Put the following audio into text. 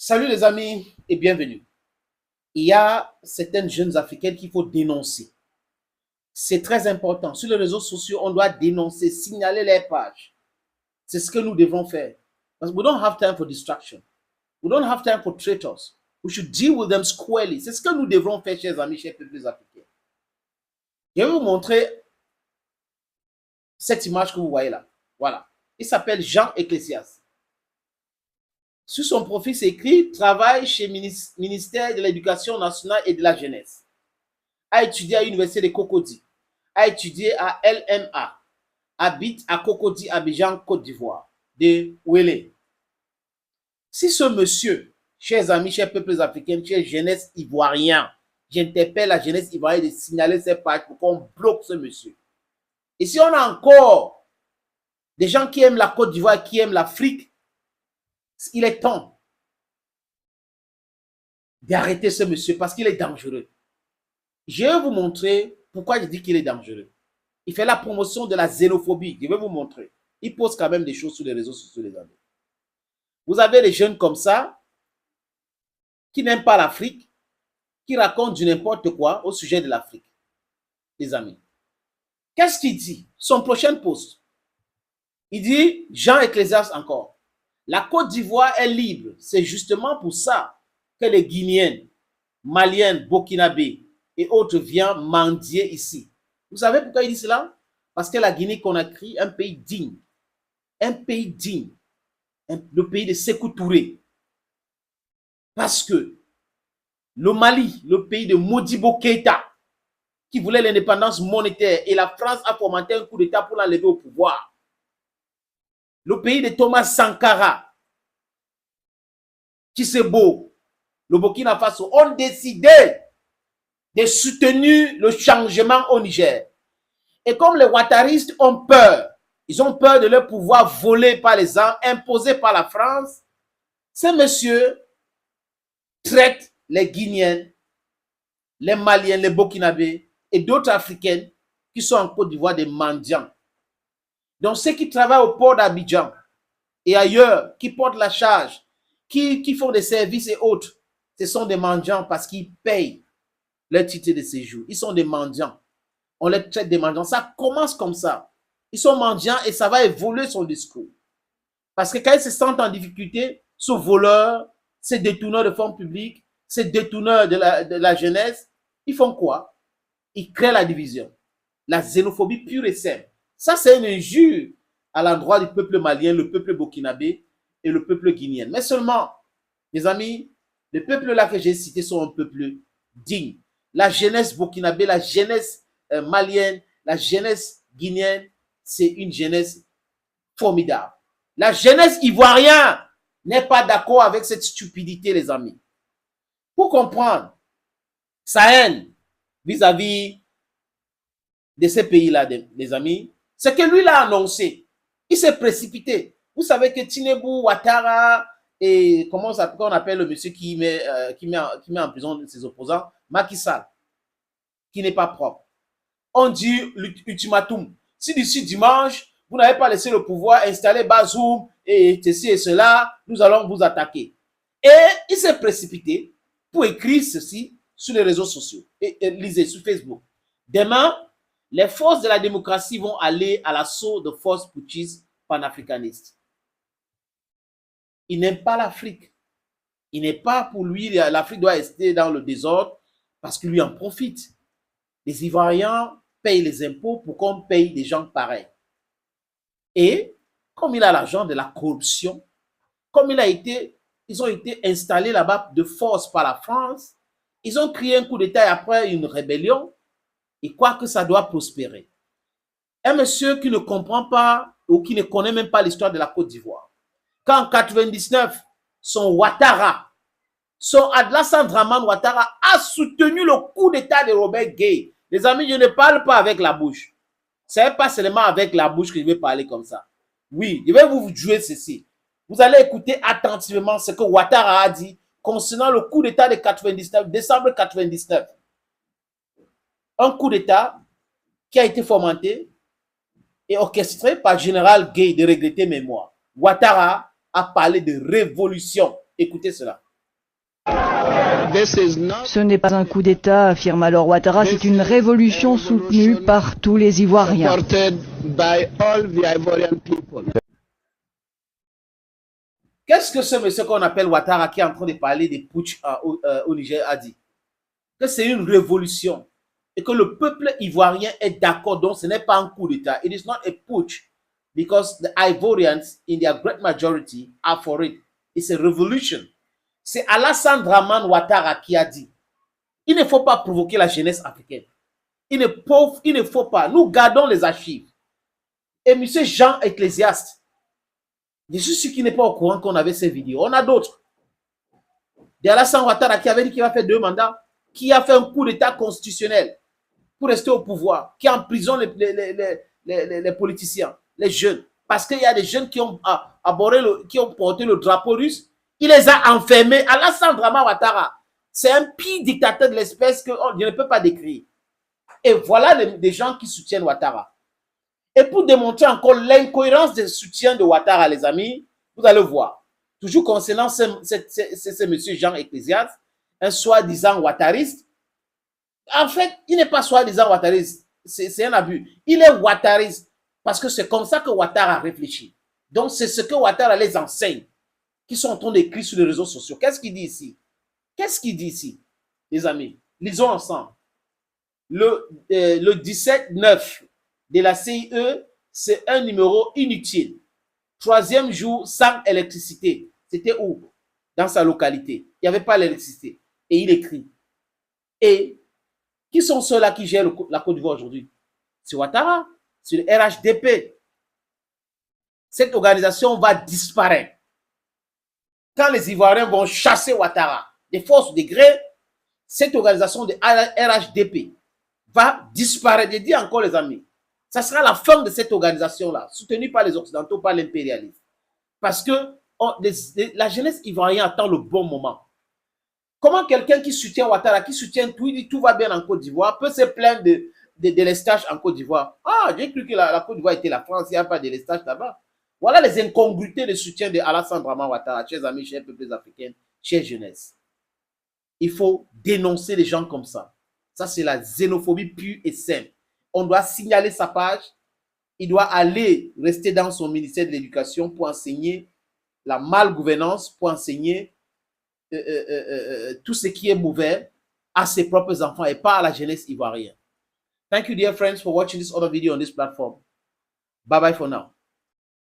Salut les amis et bienvenue. Il y a certaines jeunes africaines qu'il faut dénoncer. C'est très important. Sur les réseaux sociaux, on doit dénoncer, signaler les pages. C'est ce que nous devons faire. Because we don't have time for distraction. We don't have time for traitors. We should deal with them squarely. C'est ce que nous devrons faire, chers amis, chers peuples africains. Je vais vous montrer cette image que vous voyez là. Voilà. Il s'appelle Jean Ecclésias. Sur son profil, c'est écrit « Travaille chez le ministère de l'Éducation nationale et de la jeunesse. » A étudié à l'Université de Cocody. A étudié à LMA. Habite à Cocody, Abidjan, Côte d'Ivoire. De Ouélé. Si ce monsieur, chers amis, chers peuples africains, chers jeunesse ivoiriens, j'interpelle la jeunesse ivoirienne de signaler ces pages pour qu'on bloque ce monsieur. Et si on a encore des gens qui aiment la Côte d'Ivoire, qui aiment l'Afrique, il est temps d'arrêter ce monsieur parce qu'il est dangereux. Je vais vous montrer pourquoi je dis qu'il est dangereux. Il fait la promotion de la xénophobie. Je vais vous montrer. Il pose quand même des choses sur les réseaux sociaux, les amis. Vous avez des jeunes comme ça qui n'aiment pas l'Afrique, qui racontent du n'importe quoi au sujet de l'Afrique. Les amis. Qu'est-ce qu'il dit? Son prochain post. Il dit, Jean Ecclésias encore. La Côte d'Ivoire est libre. C'est justement pour ça que les Guinéens, Maliens, Burkinabés et autres viennent mendier ici. Vous savez pourquoi il dit cela? Parce que la Guinée-Conakry est un pays digne. Un pays digne. Le pays de Sékou Touré. Parce que le Mali, le pays de Modibo Keïta, qui voulait l'indépendance monétaire, et la France a fomenté un coup d'État pour l'enlever au pouvoir. Le pays de Thomas Sankara, Tshisekedi, le Burkina Faso, ont décidé de soutenir le changement au Niger. Et comme les ouattaristes ont peur, ils ont peur de leur pouvoir volé par les armes, imposé par la France, ces messieurs traitent les Guinéens, les Maliens, les Burkinabés et d'autres Africains qui sont en Côte d'Ivoire des mendiants. Donc ceux qui travaillent au port d'Abidjan et ailleurs, qui portent la charge, qui font des services et autres, ce sont des mendiants parce qu'ils payent leur titre de séjour. Ils sont des mendiants. On les traite des mendiants. Ça commence comme ça. Ils sont mendiants et ça va évoluer son discours. Parce que quand ils se sentent en difficulté, ce voleur, ces détourneurs de fonds publics, ces détourneurs de la jeunesse, ils font quoi? Ils créent la division. La xénophobie pure et simple. Ça, c'est une injure à l'endroit du peuple malien, le peuple burkinabé et le peuple guinéen. Mais seulement, mes amis, les peuples là que j'ai cités sont un peuple digne. La jeunesse burkinabé, la jeunesse malienne, la jeunesse guinéenne, c'est une jeunesse formidable. La jeunesse ivoirienne n'est pas d'accord avec cette stupidité, les amis. Pour comprendre sa haine vis-à-vis de ces pays-là, les amis, c'est que lui l'a annoncé. Il s'est précipité. Vous savez que Tinubu, Ouattara et comment on appelle le monsieur qui met en prison ses opposants, Macky Sall, qui n'est pas propre. On dit l'ultimatum. Si d'ici dimanche, vous n'avez pas laissé le pouvoir installer Bazoum et ceci et cela, nous allons vous attaquer. Et il s'est précipité pour écrire ceci sur les réseaux sociaux. Et lisez sur Facebook. Demain, les forces de la démocratie vont aller à l'assaut de forces putschistes panafricanistes. Il n'aime pas l'Afrique. Il n'est pas pour lui, l'Afrique doit rester dans le désordre parce qu'il lui en profite. Les Ivoiriens payent les impôts pour qu'on paye des gens pareils. Et comme il a l'argent de la corruption, comme ils ont été installés là-bas de force par la France, ils ont créé un coup d'État après une rébellion, et croient que ça doit prospérer. Un monsieur qui ne comprend pas ou qui ne connaît même pas l'histoire de la Côte d'Ivoire. Quand en 99, son Ouattara, son Alassane Dramane Ouattara a soutenu le coup d'État de Robert Gueye. Les amis, je ne parle pas avec la bouche. Ce n'est pas seulement avec la bouche que je vais parler comme ça. Oui, je vais vous jouer ceci. Vous allez écouter attentivement ce que Ouattara a dit concernant le coup d'État de 99, décembre 99. Un coup d'État qui a été fomenté et orchestré par le général Gueye de regretter mémoire. Ouattara a parlé de révolution. Écoutez cela. Ce n'est pas un coup d'État, affirme alors Ouattara, c'est une révolution soutenue par tous les Ivoiriens. Qu'est-ce que ce monsieur qu'on appelle Ouattara, qui est en train de parler des putsch au Niger, a dit? Que c'est une révolution et que le peuple ivoirien est d'accord, donc ce n'est pas un coup d'État. It is not a putsch because the Ivorians in their great majority are for it. It's a revolution. C'est Alassane Dramane Ouattara qui a dit, il ne faut pas provoquer la jeunesse africaine. Il ne faut pas. Nous gardons les archives. Et M. Jean Ecclésiaste, je suis sûr qu'il n'est pas au courant qu'on avait ces vidéos. On a d'autres. De Alassane Ouattara qui avait dit qu'il va faire 2 mandats, qui a fait un coup d'État constitutionnel pour rester au pouvoir, qui emprisonne les politiciens, les jeunes. Parce qu'il y a des jeunes qui ont qui ont porté le drapeau russe. Il les a enfermés. Alassane Dramane Ouattara, c'est un pire dictateur de l'espèce que je ne peux pas décrire. Et voilà des gens qui soutiennent Ouattara. Et pour démontrer encore l'incohérence des soutiens de Ouattara, les amis, vous allez voir. Toujours concernant ce monsieur Jean Ecclésiaste, un soi-disant ouattariste. En fait, il n'est pas soi-disant ouattariste. C'est un abus. Il est ouattariste parce que c'est comme ça que Ouattara réfléchit. Donc, c'est ce que Ouattara les enseigne, qui sont en train d'écrire sur les réseaux sociaux. Qu'est-ce qu'il dit ici? Qu'est-ce qu'il dit ici, les amis? Lisons ensemble. Le 17-9 de la CIE, c'est un numéro inutile. 3e jour sans électricité. C'était où? Dans sa localité. Il n'y avait pas l'électricité. Et il écrit. Et qui sont ceux-là qui gèrent la Côte d'Ivoire aujourd'hui? C'est Ouattara, c'est le RHDP. Cette organisation va disparaître. Quand les Ivoiriens vont chasser Ouattara, des forces de gré, cette organisation de RHDP va disparaître. Je dis encore, les amis, ça sera la fin de cette organisation-là, soutenue par les Occidentaux, par l'impérialisme. Parce que la jeunesse ivoirienne attend le bon moment. Comment quelqu'un qui soutient Ouattara, qui soutient tout, il dit tout va bien en Côte d'Ivoire, peut se plaindre de l'estage en Côte d'Ivoire? Ah, j'ai cru que la Côte d'Ivoire était la France, il n'y a pas de l'estage là-bas. Voilà les incongruités de soutien de Alassane Dramane Ouattara, chers amis, chers peuples africains, chers jeunesse. Il faut dénoncer les gens comme ça. Ça, c'est la xénophobie pure et simple. On doit signaler sa page. Il doit aller rester dans son ministère de l'Éducation pour enseigner la malgouvernance, pour enseigner tout ce qui est mauvais à ses propres enfants et pas à la jeunesse ivoirienne. Thank you, dear friends, for watching this other video on this platform. Bye-bye for now.